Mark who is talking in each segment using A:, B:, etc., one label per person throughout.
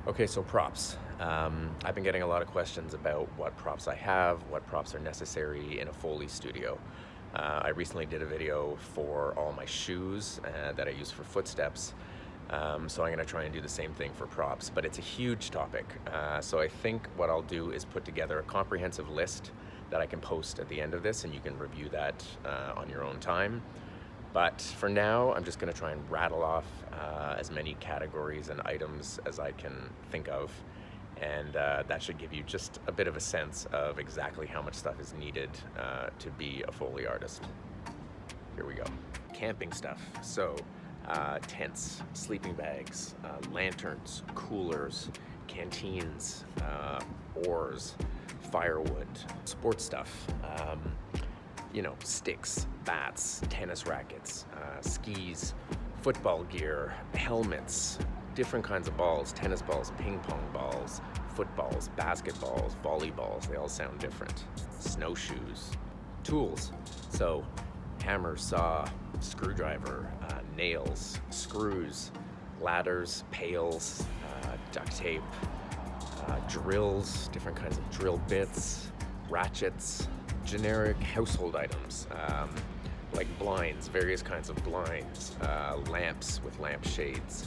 A: Okay, so props. I've been getting a lot of questions about what props I have, what props are necessary in a Foley studio. I recently did a video for all my shoes that I use for footsteps, so I'm going to try and do the same thing for props, but it's a huge topic. So I think what I'll do is put together a comprehensive list that I can post at the end of this, and you can review that on your own time. But for now, I'm just going to try and rattle off as many categories and items as I can think of. And that should give you just a bit of a sense of exactly how much stuff is needed to be a Foley artist. Here we go. Camping stuff. So tents, sleeping bags, lanterns, coolers, canteens, oars, firewood, sports stuff. Sticks, bats, tennis rackets, skis, football gear, helmets, different kinds of balls, tennis balls, ping pong balls, footballs, basketballs, volleyballs, they all sound different. Snowshoes, tools, so hammer, saw, screwdriver, nails, screws, ladders, pails, duct tape, drills, different kinds of drill bits, ratchets, generic household items like blinds, various kinds of blinds, lamps with lamp shades,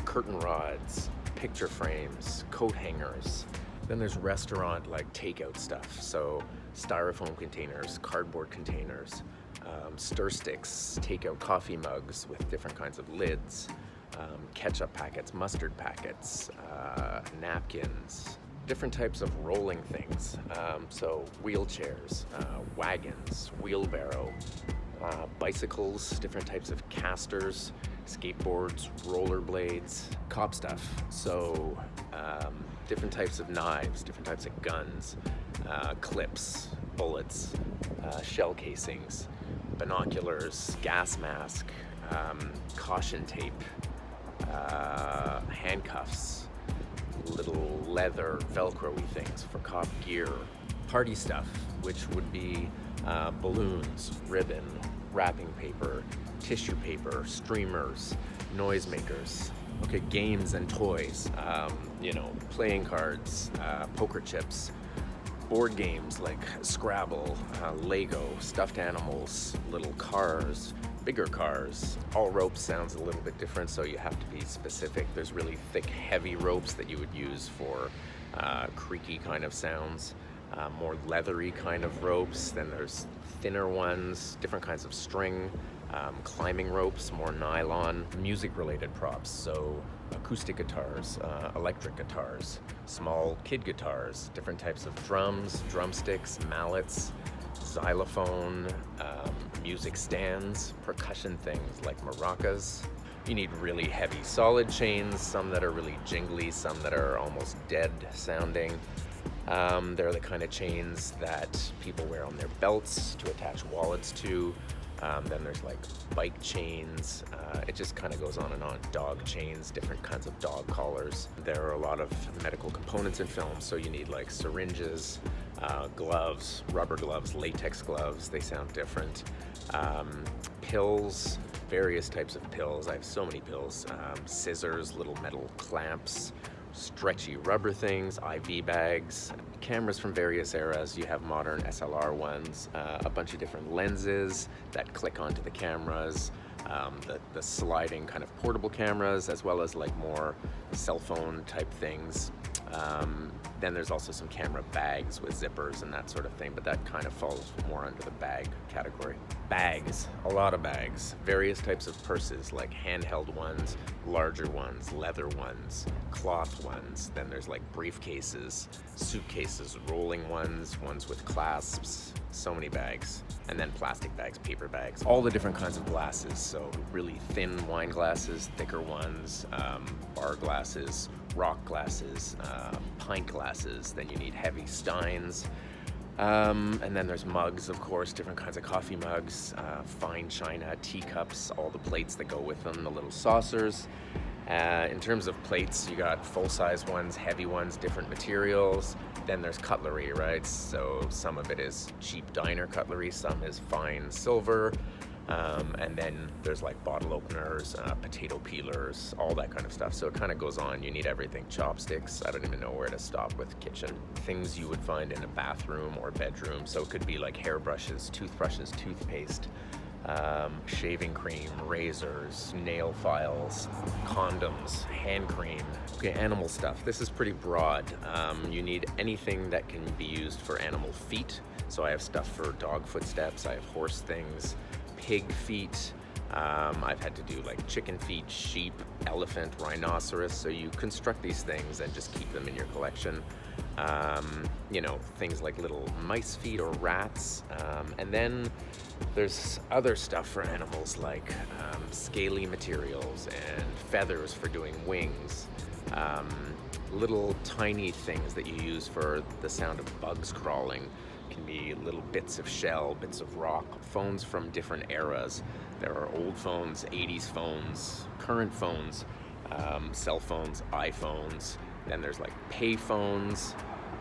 A: curtain rods, picture frames, coat hangers. Then there's restaurant like takeout stuff, so styrofoam containers, cardboard containers, stir sticks, takeout coffee mugs with different kinds of lids, ketchup packets, mustard packets, napkins, different types of rolling things, so wheelchairs, wagons, wheelbarrow, bicycles, different types of casters, skateboards, rollerblades, cop stuff, so different types of knives, different types of guns, clips, bullets, shell casings, binoculars, gas mask, caution tape, handcuffs, little leather velcro-y things for cop gear, party stuff, which would be balloons, ribbon, wrapping paper, tissue paper, streamers, noisemakers. Okay, games and toys, playing cards, poker chips, board games like Scrabble, Lego, stuffed animals, little cars, bigger cars. All rope sounds a little bit different, so you have to be specific. There's really thick, heavy ropes that you would use for creaky kind of sounds, more leathery kind of ropes. Then there's thinner ones, different kinds of string, climbing ropes, more nylon, music-related props, so acoustic guitars, electric guitars, small kid guitars, different types of drums, drumsticks, mallets, xylophone, music stands, percussion things like maracas. You need really heavy solid chains, some that are really jingly, some that are almost dead sounding. They're the kind of chains that people wear on their belts to attach wallets to. Then there's like bike chains. It just kind of goes on and on. Dog chains, different kinds of dog collars. There are a lot of medical components in film, so you need like syringes, gloves, rubber gloves, latex gloves. They sound different. Pills, various types of pills. I have so many pills. Scissors, little metal clamps, stretchy rubber things, IV bags, cameras from various eras. You have modern SLR ones, a bunch of different lenses that click onto the cameras, the sliding kind of portable cameras, as well as like more cell phone type things. Then there's also some camera bags with zippers and that sort of thing, but that kind of falls more under the bag category. Bags, a lot of bags, various types of purses, like handheld ones, larger ones, leather ones, cloth ones. Then there's like briefcases, suitcases, rolling ones, ones with clasps, so many bags. And then plastic bags, paper bags, all the different kinds of glasses. So really thin wine glasses, thicker ones, bar glasses, rock glasses, pint glasses. Then you need heavy steins. And then there's mugs, of course, different kinds of coffee mugs, fine china, teacups, all the plates that go with them, the little saucers. In terms of plates, you got full-size ones, heavy ones, different materials. Then there's cutlery, right? So some of it is cheap diner cutlery, some is fine silver, And then there's like bottle openers, potato peelers, all that kind of stuff. So it kind of goes on. You need everything. Chopsticks. I don't even know where to stop with kitchen. Things you would find in a bathroom or bedroom. So it could be like hairbrushes, toothbrushes, toothpaste, shaving cream, razors, nail files, condoms, hand cream. Okay, animal stuff. This is pretty broad. You need anything that can be used for animal feet. So I have stuff for dog footsteps. I have horse things, pig feet. I've had to do like chicken feet, sheep, elephant, rhinoceros. So you construct these things and just keep them in your collection. You know, things like little mice feet or rats. And then there's other stuff for animals like scaly materials and feathers for doing wings. Little tiny things that you use for the sound of bugs crawling. Can be little bits of shell, bits of rock, phones from different eras. There are old phones, 80s phones, current phones, cell phones, iPhones. Then there's like pay phones,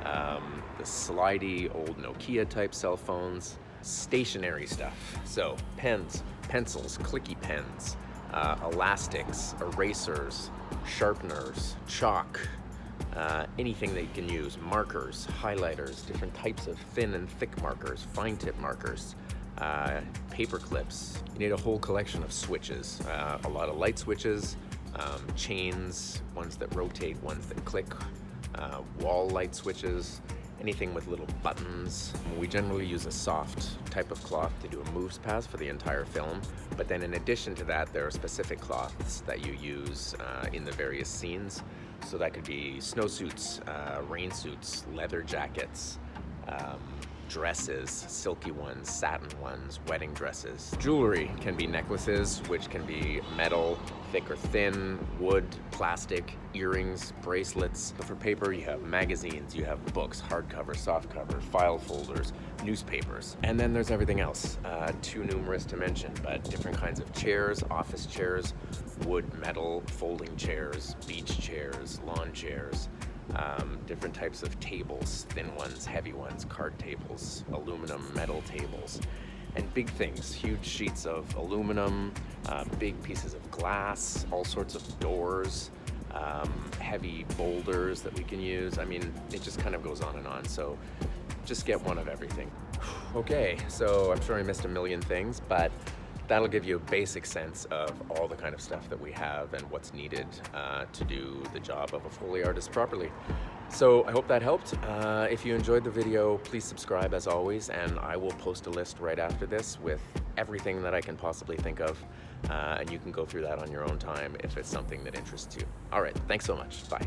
A: the slidey old Nokia type cell phones, stationary stuff. So pens, pencils, clicky pens, elastics, erasers, sharpeners, chalk, anything that you can use, markers, highlighters, different types of thin and thick markers, fine tip markers, paper clips. You need a whole collection of switches, a lot of light switches, chains, ones that rotate, ones that click, wall light switches, anything with little buttons. We generally use a soft type of cloth to do a moves pass for the entire film, but then in addition to that, there are specific cloths that you use in the various scenes. So that could be snowsuits, rain suits, leather jackets, dresses, silky ones, satin ones, wedding dresses. Jewelry can be necklaces, which can be metal, thick or thin, wood, plastic, earrings, bracelets. For paper, you have magazines, you have books, hardcover, softcover, file folders, newspapers. And then there's everything else, too numerous to mention, but different kinds of chairs, office chairs, wood, metal, folding chairs, beach chairs, lawn chairs, different types of tables, thin ones, heavy ones, card tables, aluminum, metal tables, and big things, huge sheets of aluminum, big pieces of glass, all sorts of doors, heavy boulders that we can use. I mean, it just kind of goes on and on. So just get one of everything. Okay, so I'm sure I missed a million things, but that'll give you a basic sense of all the kind of stuff that we have and what's needed to do the job of a Foley artist properly. So I hope that helped. If you enjoyed the video, please subscribe as always, and I will post a list right after this with everything that I can possibly think of, and you can go through that on your own time if it's something that interests you. All right, thanks so much. Bye.